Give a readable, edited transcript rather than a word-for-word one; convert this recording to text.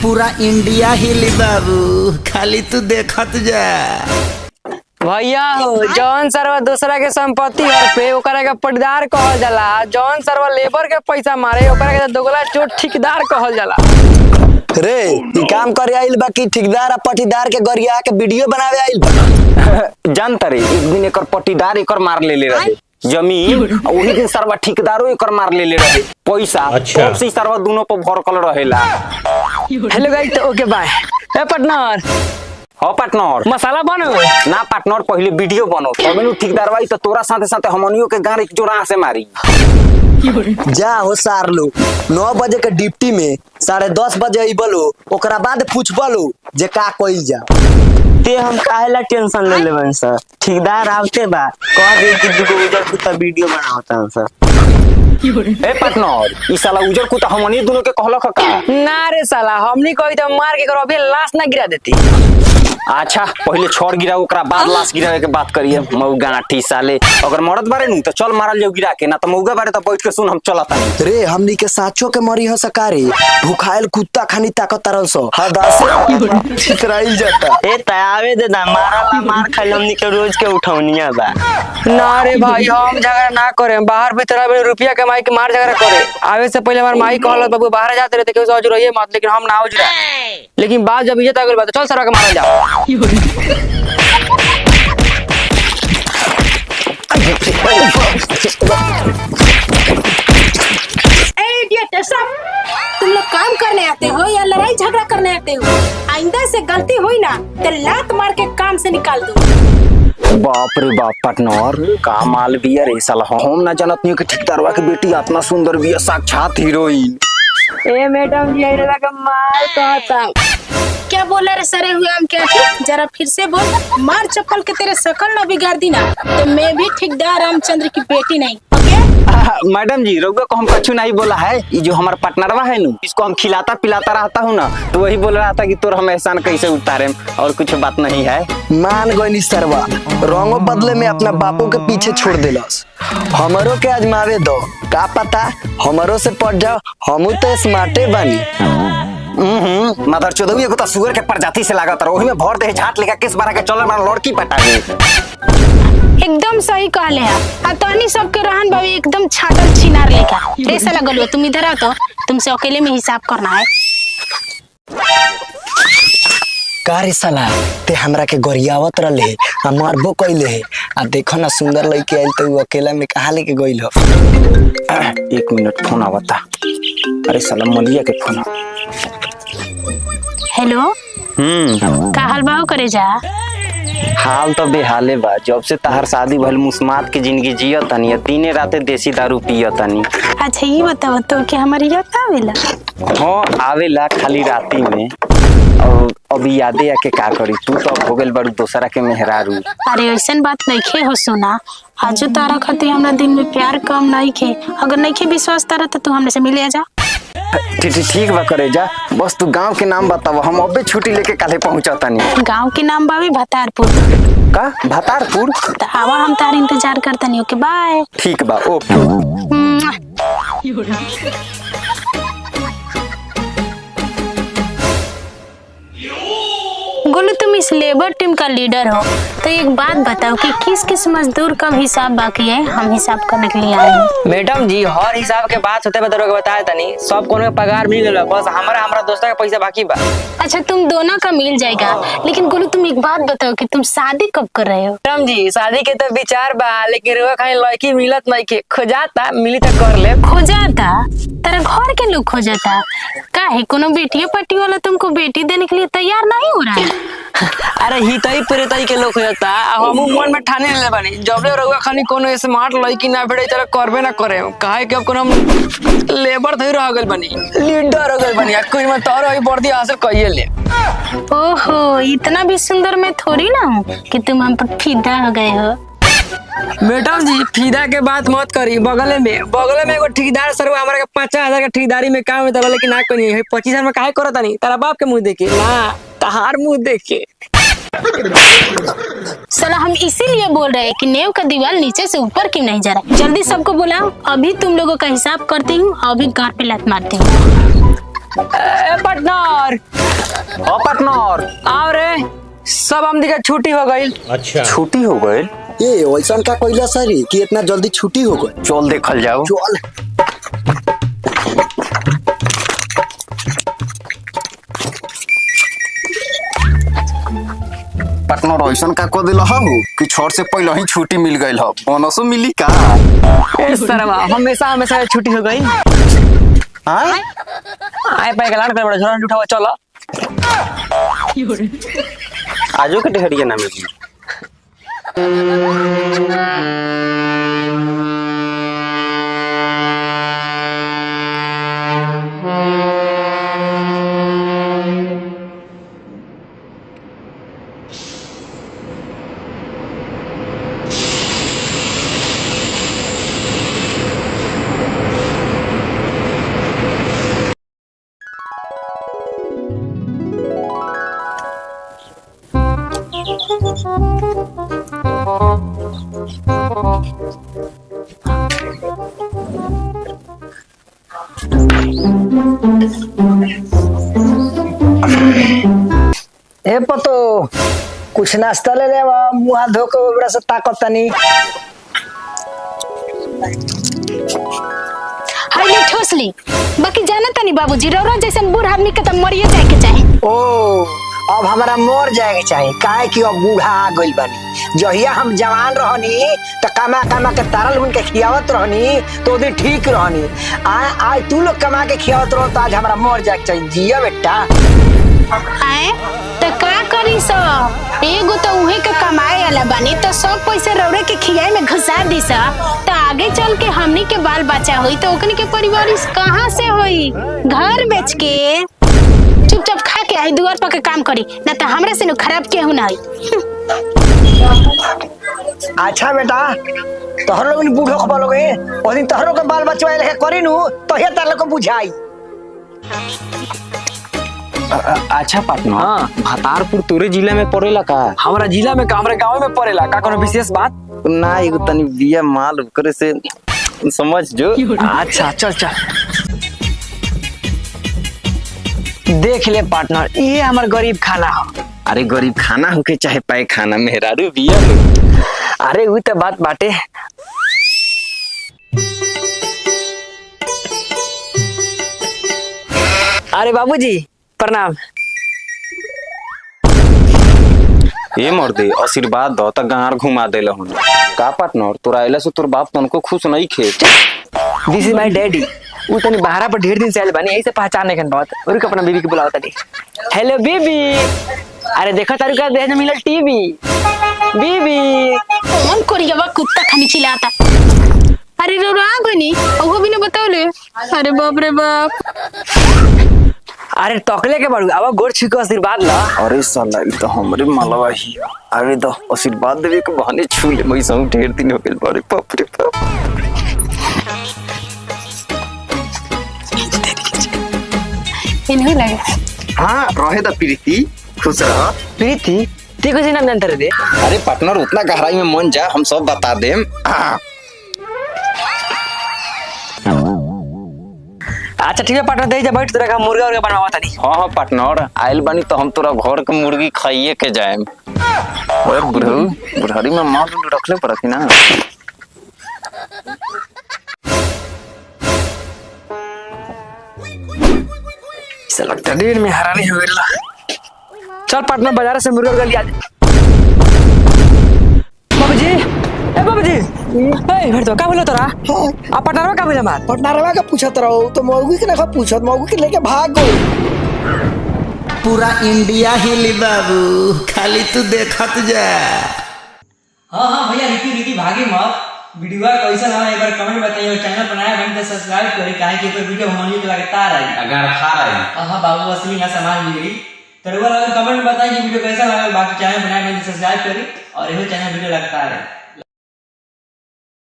पूरा इंडिया हिली बाबू, खाली तू देखत जा। भैया हो जौन सरवा दूसरा के संपत्ति हर पे ओकरा के पटीदार कहल जाला। जौन सरवा लेबर के पैसा मारे ओकरा के दोगला चोट ठेकेदार कहल जाला। रे ई काम करे आइल बा कि ठेकेदार आ पटीदार के गरिया के वीडियो बनावे आइल बा। जानता रे एक दिन एकर पटीदार एकर मार ले रहे जमीन, वही दिन सरवा ठेकेदारो एकर मार ले रहे पैसा। अच्छा से सरवा दोनों पर भरकल रहेला। हेलो गाइस, तो ओके बाय। ए पार्टनर, हाँ पार्टनर मसाला बनो ना पार्टनर, पहले वीडियो बनो तब ठेकेदार भाई तो तोरा साथे साथे हमनियो के गाड़ी एक जोड़ा से मारी। जा हो सार लो 9 बजे के डिप्टी में 10:30 बजे अइबलो, ओकरा बाद पूछबलो जे का कइल जा। ते हम काहेला टेंशन ले लेबन सर, ठेकेदार आवते बा कह दे कि दुगो उधर कुत्ता वीडियो बनावता सर। ए पार्टनर ई साला उजर को तो हमनी दोनों के कहलक का ना रे साला, हमनी कोई तो मार के करो अभी लाश ना गिरा देती। अच्छा पहले छोड़ गिरा ओकरा बाद लाश गिरावे के बात करिए। मौगा आठी साले अगर मरद बारे नु तो चल मारल जाऊ गिरा के, ना तो मौगा बारे तो बैठ के सुन हम चलता रे। हमनी के साचो के मरी हो सकारे, भूखाइल कुत्ता खानी ताकत तरल सो हदासे छितराई जाता। ए तयावे दे ना मारला मार खाली हमनी के रोज के उठौनिया बा। ना रे भाई हम झगड़ा ना करे, बाहर भीतर आवे रुपया कमाई के मार झगड़ा करे। आवे से पहले हमार माई कहल बाबू बाहर जाते रहते केहू से अजुराइए मत, लेकिन हम ना अजुरा। लेकिन बात जब इज्जत आ गइल बा तो चल सरवा के मारल जाओ। तुम लोग काम करने आते हो या लड़ाई झगड़ा करने आते हो? आइंदा से गलती हुई ना तो लात मार के काम से निकाल दो। बाप रे बाप पार्टनर का माल बिया रे साला। हम ना जानत नहीं कि ठेकेदारवा की बेटी इतना सुंदर बिया, साक्षात हीरोइन। ए मैडम जी आइला का माल कहता। क्या बोला रे सरे हुए हम क्या थी? जरा फिर से बोल। मार चप्पल के तेरे शकल न बिगाड़ दी ना तो मैं भी ठेकेदार रामचंद्र की बेटी नहीं। मैडम जी रउआ को हम कछु नहीं बोला है। ये जो हमारा पार्टनरवा है ना, इसको हम खिलाता पिलाता रहता हूँ ना, तो वही बोल रहा था कि तोर हम एहसान कैसे उतारे, और कुछ बात नहीं है। मान गइनी सरवा, रंगो बदले में अपना बापू के पीछे छोड़ देलस। हमरो के आजमावे दो, का पता हमरो से पड़ जाओ, हमू तो स्मार्टे बानी। मदर चौधरी को तो सुअर के प्रजाति से लागत रहो, वही में भर दे झाट लेकर किस बारा के चलर मार लड़की पटावे। एकदम सही कहले है। आ तनी सबके रहन भाभी एकदम छाटल छिनार लेखा। रे साला गलुआ तुम इधर आओ तो तुमसे अकेले में हिसाब करना है। का रे साला ते हमरा के गरियावत रहले आ मारबो कइले आ देखो ना सुंदर लड़की आइल तो अकेला में कहां लेके गइल हो। 1 मिनट फोन आवता। अरे साला मलिया के फोन। हेलो का हाल बाऊ करे जा? हाल तो बेहाले बा। जब से तहार शादी भइल मुस्मात की जिंदगी जियत तनी, दिने राते देसी दारू पियत तनी। अच्छा ये बताओ तो कि हमारी याद आवेला? हाँ आवेला, खाली राती में। और अभी यादे आके का करी, तू तो हो गइल बारू दोसरा के मेहरारू। अरे ऐसन बात नहीं हो सुना, आजो तारा खातिर हमरा दिन में प्यार कम नहीं खे। अगर नहीं खे विश्वास तारा तो तू हमसे मिले जा। ठीक बा करे जा, बस तू गांव के नाम बताव, हम अबे छुट्टी लेके काले पहुंचा तनी। गांव के नाम बाबे भतारपुर। का भतारपुर? तो आवा हम तार इंतजार करतनी। ओके बाय। ठीक बा ओके। गोलू तुम इस लेबर टीम का लीडर हो, तो एक बात बताओ कि किस किस मजदूर का हिसाब बाकी है? हम हिसाब करने के लिए आए हैं। मैडम जी हर हिसाब के बात होते बताया तनी, सब कोनो में पगार मिल गया, बस हमारा दोस्त का पैसा बाकी बा। अच्छा तुम दोनों का मिल जाएगा, लेकिन गोलू तुम एक बात बताओ कि तुम शादी कब कर रहे हो? मैडम जी शादी के तो विचार बा, लेकिन रुआ खाली लड़की मिलत नहीं के, खोजाता मिली तो कर ले। खोजाता? तेरा घर के लोग खोजाता का है? कोनो बेटिया पट्टी वाला तुमको बेटी देने के लिए तैयार नहीं हो रहा है? अरे ही तई पूरे तई के लोग होता। हम मन में ठाने ले बानी, जबले रउआ खाली कोनो स्मार्ट लड़की ना भेटे चला करबे ना करे। काहे कि अब कोनो लेबर थई रह गइल बानी, लीडर हो गइल बानी, कोई में तोर ही वर्दी हासिल कइए ले। ओहो इतना भी सुंदर मैं थोड़ी ना हूँ कि तुम हम पर फिदा हो गए हो। मैडम जी फिदा के बात मत करी। बगले में एगो ठेकेदार सर हमारा के 50,000 के ठेकेदारी में काम होता, लेकिन ना कोनी 25,000 में काहे करता नहीं? तारा बाप के मुंह देखे ना, तहार मुंह देखे। साला हम इसीलिए बोल रहे हैं कि नेव का दीवार नीचे से ऊपर क्यों नहीं जा रहा। जल्दी सबको बुलाओ, अभी तुम लोगों का हिसाब करती हूँ, अभी गांठ पे लात मारती हूँ। पार्टनर पार्टनर हाँ पार्टनर। आओ रे, सब आमदी का छुट्टी हो गई। छुट्टी हो गए? ये वैसा का कोई सर कि इतना जल्दी छुट्टी हो गई? चल देखल जाओ। चल। पार्टनर ऐसा का को दिल हो कि छोड़ से पहले ही छुट्टी मिल गई हो, बोनसो मिली का? ए सरवा, हमेशा हमेशा छुट्टी हो गई। हाँ आए पाए गलान कर बड़ा झोरा उठावा चलो। आजो के ढेरिया ना मिली। ए पतो कुछ नाश्ता ले ले मुंह हाथ धो के ओकरा से ताकत तनी। हाय ठोसली बाकी जाना तनी बाबूजी रौरा जैसन बूढ़ आदमी के त मरिए जाए के चाहे। ओ अब हमारा मर जाए के चाहे काहे कि अब बूढ़ा आ गइल बानी। जहिया हम जवान रहनी त कमा कमा के तारल उन के खियावत रहनी तो दिन ठीक रहनी। आज तू लोग कमा के खियावत रहो तो आज हमारा मर जाए के चाहिए। जिया बेटा। आए त का करी सो एगो तो उहे के कमाए वाला बानी तो सब पैसे रौरे के खियाए में घुसा दी सा तो आगे चल के हमनी के बाल बच्चा होई तो ओकनी के परिवार कहाँ से होई? घर बेच के चुपचाप खा के आई दुआर पर के काम करी ना तो हमरा से खराब केहू ना होई। अच्छा बेटा तोहर लोग बूढ़ो खबलोगे ओ दिन तोहरो के बाल बच्चा लेके करी नु तो हे तार लोग को बुझाई। अच्छा पार्टनर, हाँ। भातारपुर तोरे जिला में पड़ेला का? हमारा जिला में का हमारे गांव में पड़ेला का कोनो विशेष बात? ना एगो तनी बिया माल करे से समझ जो। अच्छा चल चल देख ले पार्टनर, ये हमार गरीब खाना हो। अरे गरीब खाना होके चाहे पाए खाना मेहरारू बिया लो। अरे वही तो बात बाटे। अरे बाबूजी प्रणाम। ये मर्दे आशीर्वाद दो त गांव घुमा देला हूं का पार्टनर? तोरा आइला से तोर बाप तनको खुश नहीं खे। दिस इज माय डैडी। वो तनी बाहर पर ढेर दिन से आइल बानी, यही से पहचाने के बात। और के अपना बीवी के बुलाओ तनी। Hello baby. अरे देखो तारू का देह में मिलल टीवी। बीबी कौन कोरियावा कुत्ता खानी चिल्लाता? अरे रो आ गनी ओहो भी ना बताओले। अरे बाप रे बाप। अरे तकले के बाड़ू अब गोर छिको आशीर्वाद ला। अरे साला ई तो हमरे मालवा ही। अरे दो आशीर्वाद देवे के बहाने छू ले मई सब ढेर दिन हो गेल। अरे बाप रे बाप। इन्हें लगे हां रहे द प्रीति खुश रह। प्रीति ते कैसे नाम जानते रे? अरे पार्टनर उतना गहराई में मन जा हम सब बता देम। अच्छा ठीक है पार्टनर, दे जा बैठ, तेरा का मुर्गा और बनवावा तनी। हाँ पार्टनर आइल बानी तो हम तोरा घर के मुर्गी खाइए के जाएम। ओए बुढ़ारी में माल रखले पड़ती ना। से लगता देर में हरानी हो गइल। चल पार्टनर बाजार से मुर्गा लिया दे। बाबूजी ए बाबूजी ए फिर तो का बोला तोरा? आ पार्टनर का बोला मार? पटनारवा का पूछत रहो तो मौगी के ना पूछत, मौगी के लेके भाग गई। पूरा इंडिया हिली बाबू, खाली तू देखत जा। हाँ हाँ भैया रिकी भागी मत। वीडियो कैसा लगा एक बार कमेंट बताइए। चैनल बनाया बन तो सब्सक्राइब करें काहे कि कोई वीडियो हमनी के लगातार आई अगर खा रही। हाँ बाबू असली ना सामान मिल गई। तो कमेंट बताइए वीडियो कैसा लगा। बाकी चैनल बनाया बन तो सब्सक्राइब करें और यही चैनल वीडियो लगातार है।